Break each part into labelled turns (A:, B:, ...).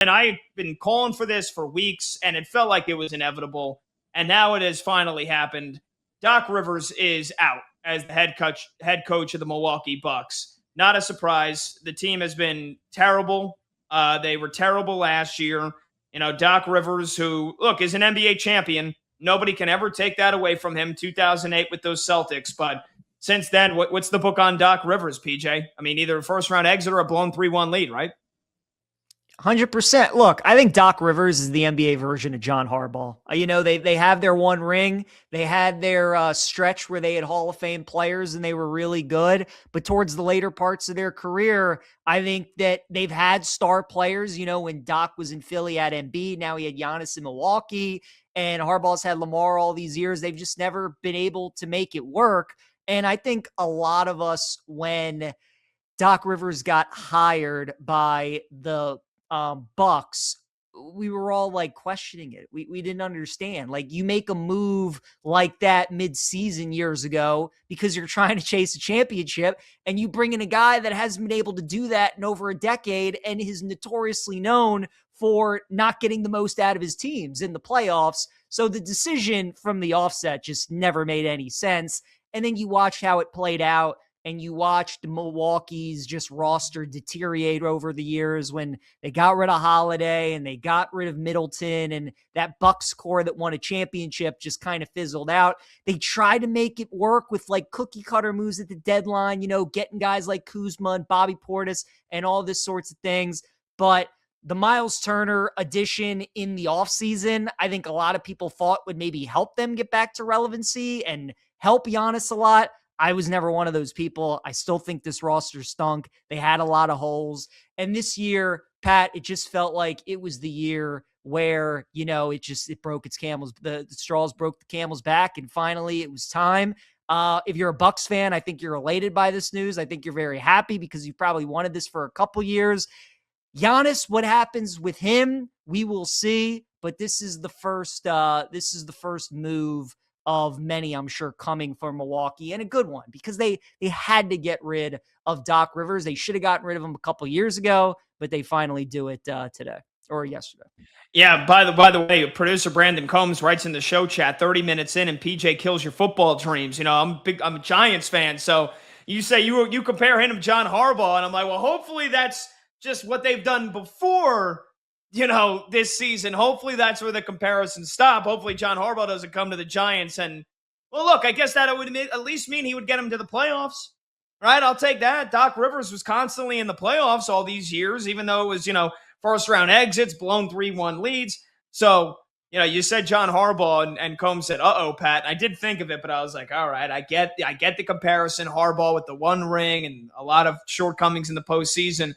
A: And I've been calling for this for weeks, and it felt like it was inevitable. And now it has finally happened. Doc Rivers is out as the head coach of the Milwaukee Bucks. Not a surprise. The team has been terrible. They were terrible last year. Doc Rivers, who, look, is an NBA champion. Nobody can ever take that away from him. 2008 with those Celtics. But since then, what's the book on Doc Rivers, PJ? I mean, either a first-round exit or a blown 3-1 lead, right?
B: 100%. Look, I think Doc Rivers is the NBA version of John Harbaugh. They have their one ring. They had their stretch where they had Hall of Fame players and they were really good. But towards the later parts of their career, I think that they've had star players. When Doc was in Philly, had Embiid. Now he had Giannis in Milwaukee. And Harbaugh's had Lamar all these years. They've just never been able to make it work. And I think a lot of us, when Doc Rivers got hired by the Bucks, we were all like questioning it. We didn't understand. Like, you make a move like that mid-season years ago because you're trying to chase a championship, and you bring in a guy that hasn't been able to do that in over a decade and is notoriously known for not getting the most out of his teams in the playoffs. So the decision from the offset just never made any sense. And then you watch how it played out. And you watched Milwaukee's just roster deteriorate over the years when they got rid of Holiday and they got rid of Middleton, and that Bucks core that won a championship just kind of fizzled out. They tried to make it work with like cookie cutter moves at the deadline, getting guys like Kuzma and Bobby Portis and all this sorts of things. But the Miles Turner addition in the offseason, I think a lot of people thought would maybe help them get back to relevancy and help Giannis a lot. I was never one of those people. I still think this roster stunk. They had a lot of holes. And this year, Pat, it just felt like it was the year where, it broke its camels. The straws broke the camel's back. And finally, it was time. If you're a Bucks fan, I think you're elated by this news. I think you're very happy because you probably wanted this for a couple years. Giannis, what happens with him, we will see. But this is the first move of many, I'm sure, coming from Milwaukee, and a good one, because they had to get rid of Doc Rivers. They should have gotten rid of him a couple years ago, but they finally do it today or yesterday.
A: Yeah, by the way, producer Brandon Combs writes in the show chat, 30 minutes in and PJ kills your football dreams. I'm a Giants fan, so you say you compare him to John Harbaugh, and I'm like, well, hopefully that's just what they've done before this season. Hopefully that's where the comparisons stop. Hopefully John Harbaugh doesn't come to the Giants. And, well, look, I guess that would at least mean he would get him to the playoffs, right? I'll take that. Doc Rivers was constantly in the playoffs all these years, even though it was, first-round exits, blown 3-1 leads. So, you said John Harbaugh, and Combs said, uh-oh, Pat. And I did think of it, but I was like, all right, I get the comparison. Harbaugh with the one ring and a lot of shortcomings in the postseason.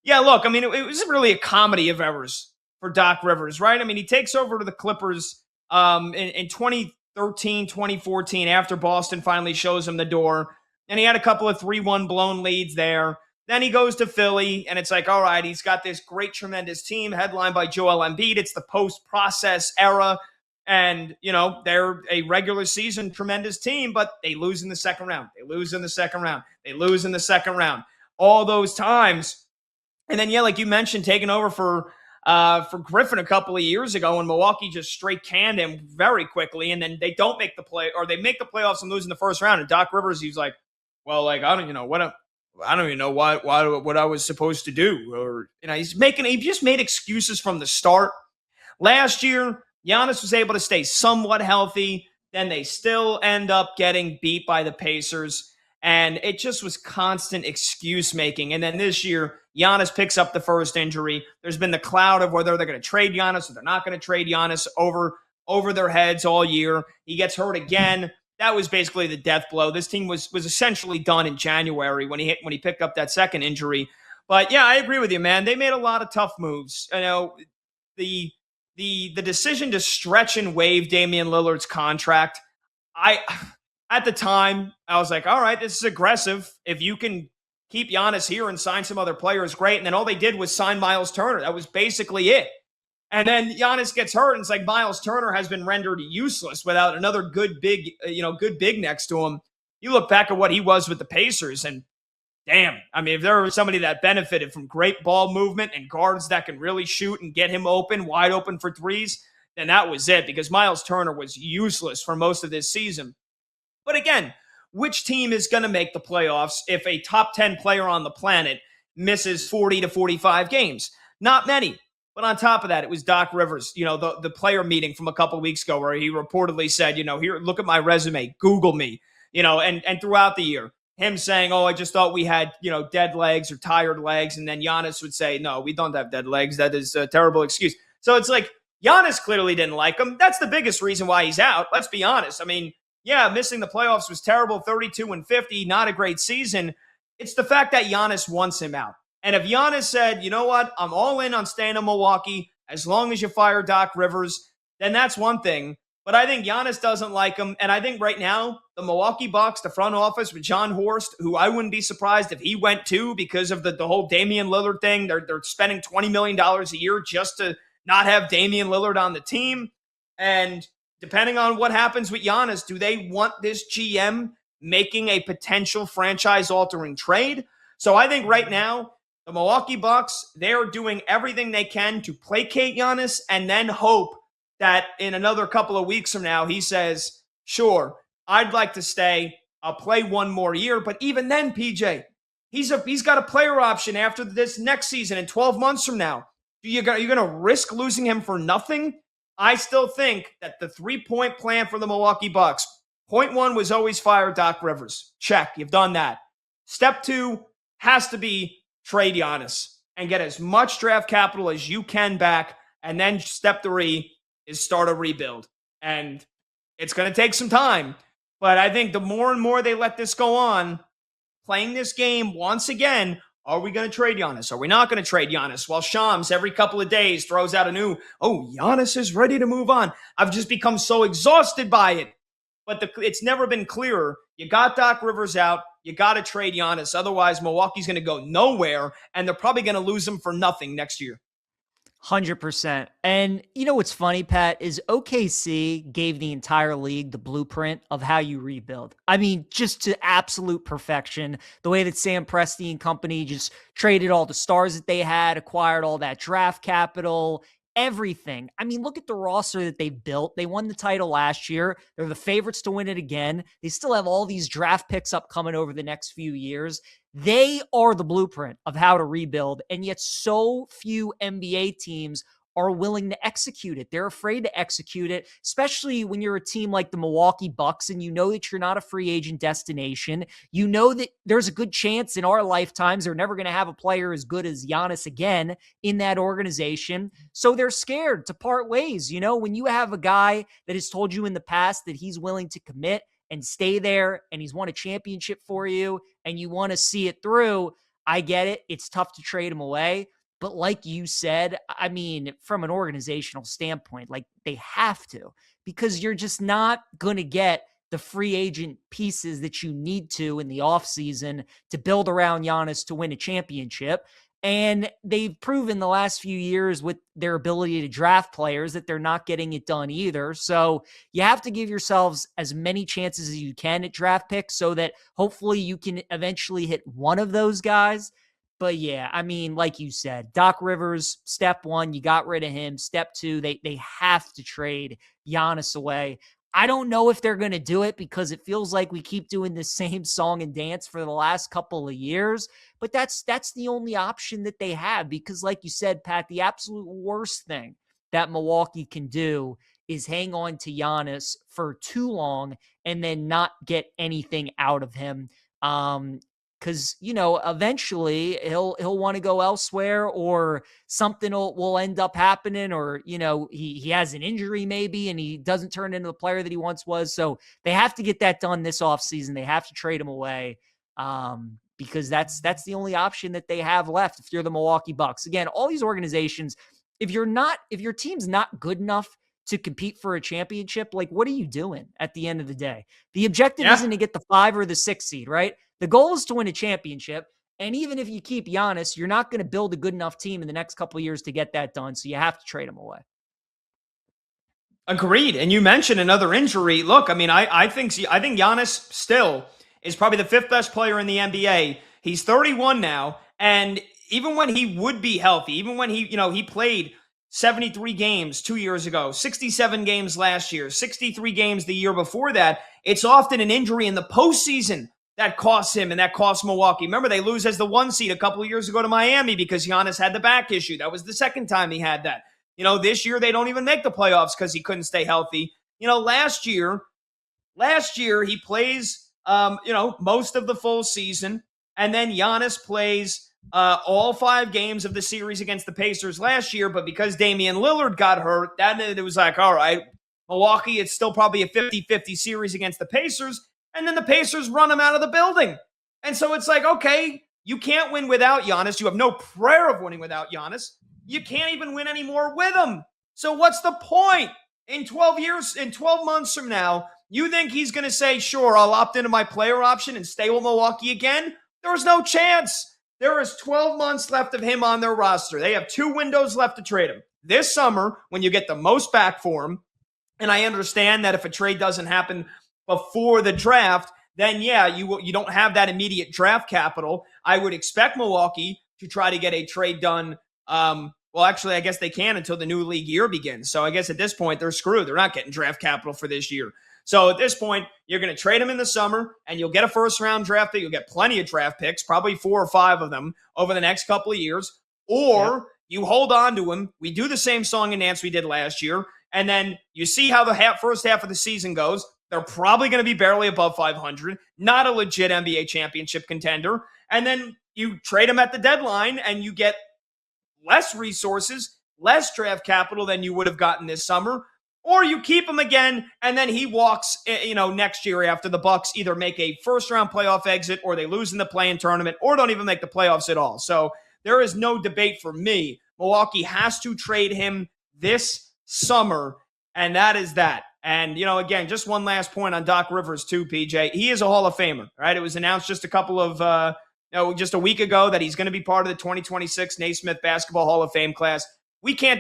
A: Yeah, look, I mean, it was really a comedy of errors for Doc Rivers, right? I mean, he takes over to the Clippers in 2013, 2014, after Boston finally shows him the door. And he had a couple of 3-1 blown leads there. Then he goes to Philly, and it's like, all right, he's got this great, tremendous team headlined by Joel Embiid. It's the post-process era. And, they're a regular season tremendous team, but they lose in the second round. They lose in the second round. They lose in the second round. All those times. And then, yeah, like you mentioned, taking over for Griffin a couple of years ago, when Milwaukee just straight canned him very quickly, and then they don't make the play, or they make the playoffs and lose in the first round. And Doc Rivers, he's like, well, like, I don't even know what I was supposed to do, or he just made excuses from the start. Last year, Giannis was able to stay somewhat healthy. Then they still end up getting beat by the Pacers. And it just was constant excuse making. And then this year, Giannis picks up the first injury. There's been the cloud of whether they're going to trade Giannis or they're not going to trade Giannis over their heads all year. He gets hurt again. That was basically the death blow. This team was essentially done in January when he picked up that second injury. But yeah, I agree with you, man. They made a lot of tough moves. The decision to stretch and waive Damian Lillard's contract, at the time, I was like, all right, this is aggressive. If you can keep Giannis here and sign some other players, great. And then all they did was sign Miles Turner. That was basically it. And then Giannis gets hurt, and it's like Miles Turner has been rendered useless without another good big next to him. You look back at what he was with the Pacers, and damn. I mean, if there was somebody that benefited from great ball movement and guards that can really shoot and get him open, wide open for threes, then that was it, because Miles Turner was useless for most of this season. But again, which team is going to make the playoffs if a top 10 player on the planet misses 40 to 45 games? Not many. But on top of that, it was Doc Rivers, the player meeting from a couple of weeks ago where he reportedly said, here, look at my resume, Google me, and throughout the year, him saying, oh, I just thought we had, dead legs or tired legs. And then Giannis would say, no, we don't have dead legs. That is a terrible excuse. So it's like Giannis clearly didn't like him. That's the biggest reason why he's out. Let's be honest. I mean, yeah, missing the playoffs was terrible, 32-50, not a great season. It's the fact that Giannis wants him out. And if Giannis said, you know what, I'm all in on staying in Milwaukee as long as you fire Doc Rivers, then that's one thing. But I think Giannis doesn't like him. And I think right now, the Milwaukee Bucks, the front office with John Horst, who I wouldn't be surprised if he went too because of the whole Damian Lillard thing. They're spending $20 million a year just to not have Damian Lillard on the team. And depending on what happens with Giannis, do they want this GM making a potential franchise-altering trade? So I think right now, the Milwaukee Bucks, they are doing everything they can to placate Giannis and then hope that in another couple of weeks from now, he says, sure, I'd like to stay. I'll play one more year. But even then, PJ, he's got a player option after this next season and 12 months from now. You're going to risk losing him for nothing? I still think that the 3-point plan for the Milwaukee Bucks, point one was always fire Doc Rivers. Check. You've done that. Step two has to be trade Giannis and get as much draft capital as you can back. And then step three is start a rebuild. And it's going to take some time. But I think the more and more they let this go on, playing this game once again, are we going to trade Giannis? Are we not going to trade Giannis? While Shams every couple of days throws out a new, Giannis is ready to move on. I've just become so exhausted by it. But it's never been clearer. You got Doc Rivers out. You got to trade Giannis. Otherwise, Milwaukee's going to go nowhere, and they're probably going to lose him for nothing next year.
B: 100%. And you know what's funny, Pat, is OKC gave the entire league the blueprint of how you rebuild. I mean, just to absolute perfection. The way that Sam Presti and company just traded all the stars that they had, acquired all that draft capital, everything. I mean, look at the roster that they've built. They won the title last year. They're the favorites to win it again. They still have all these draft picks upcoming over the next few years. They are the blueprint of how to rebuild, and yet so few NBA teams are willing to execute it. They're afraid to execute it, especially when you're a team like the Milwaukee Bucks and you know that you're not a free agent destination. You know that there's a good chance in our lifetimes they're never going to have a player as good as Giannis again in that organization. So they're scared to part ways. You know, when you have a guy that has told you in the past that he's willing to commit and stay there and he's won a championship for you and you want to see it through, I get it. It's tough to trade him away. But like you said, I mean, from an organizational standpoint, like they have to, because you're just not going to get the free agent pieces that you need to in the offseason to build around Giannis to win a championship. And they've proven the last few years with their ability to draft players that they're not getting it done either. So you have to give yourselves as many chances as you can at draft picks so that hopefully you can eventually hit one of those guys. But yeah, I mean, like you said, Doc Rivers, step one, you got rid of him. Step two, they have to trade Giannis away. I don't know if they're going to do it because it feels like we keep doing the same song and dance for the last couple of years. But that's the only option that they have because, like you said, Pat, the absolute worst thing that Milwaukee can do is hang on to Giannis for too long and then not get anything out of him. Because, you know, eventually he'll want to go elsewhere or something will end up happening or, you know, he has an injury maybe and he doesn't turn into the player that he once was. So they have to get that done this offseason. They have to trade him away because that's the only option that they have left if you're the Milwaukee Bucks. Again, all these organizations, if your team's not good enough to compete for a championship, like what are you doing at the end of the day? The objective isn't to get the 5 or the 6 seed, right? The goal is to win a championship. And even if you keep Giannis, you're not going to build a good enough team in the next couple of years to get that done. So you have to trade him away.
A: Agreed. And you mentioned another injury. Look, I mean, I think Giannis still is probably the 5th best player in the NBA. He's 31 now, and even when he would be healthy, even when he played 73 games 2 years ago, 67 games last year, 63 games the year before that, it's often an injury in the postseason that costs him and that costs Milwaukee. Remember, they lose as the 1 seed a couple of years ago to Miami because Giannis had the back issue. That was the second time he had that. This year they don't even make the playoffs because he couldn't stay healthy. Last year he plays, most of the full season, and then Giannis plays all 5 games of the series against the Pacers last year, but because Damian Lillard got hurt, then it was like, all right, Milwaukee, it's still probably a 50-50 series against the Pacers, and then the Pacers run him out of the building. And so it's like, okay, you can't win without Giannis. You have no prayer of winning without Giannis. You can't even win anymore with him. So what's the point? In 12 months from now, you think he's going to say, sure, I'll opt into my player option and stay with Milwaukee again? There's no chance. There is 12 months left of him on their roster. They have 2 windows left to trade him. This summer, when you get the most back for him, and I understand that if a trade doesn't happen before the draft, then yeah, you don't have that immediate draft capital. I would expect Milwaukee to try to get a trade done. Well, actually, I guess they can until the new league year begins. So I guess at this point, they're screwed. They're not getting draft capital for this year. So at this point, you're going to trade him in the summer, and you'll get a first-round draft pick. You'll get plenty of draft picks, probably 4 or 5 of them over the next couple of years. Or you hold on to him. We do the same song and dance we did last year, and then you see how the first half of the season goes. They're probably going to be barely above 500, not a legit NBA championship contender. And then you trade him at the deadline, and you get less resources, less draft capital than you would have gotten this summer. Or you keep him again, and then he walks, next year after the Bucks either make a first-round playoff exit, or they lose in the play-in tournament, or don't even make the playoffs at all. So there is no debate for me. Milwaukee has to trade him this summer, and that is that. And, again, just one last point on Doc Rivers too, PJ. He is a Hall of Famer, right? It was announced just just a week ago that he's going to be part of the 2026 Naismith Basketball Hall of Fame class.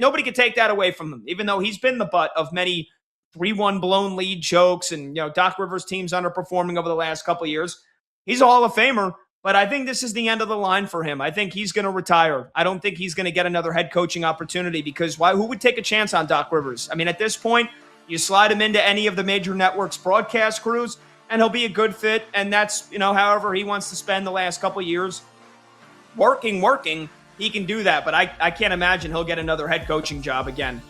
A: Nobody can take that away from him, even though he's been the butt of many 3-1 blown lead jokes and, Doc Rivers' team's underperforming over the last couple of years. He's a Hall of Famer, but I think this is the end of the line for him. I think he's going to retire. I don't think he's going to get another head coaching opportunity because who would take a chance on Doc Rivers? I mean, at this point, you slide him into any of the major networks' broadcast crews, and he'll be a good fit. And that's, however he wants to spend the last couple of years working, he can do that. But I can't imagine he'll get another head coaching job again.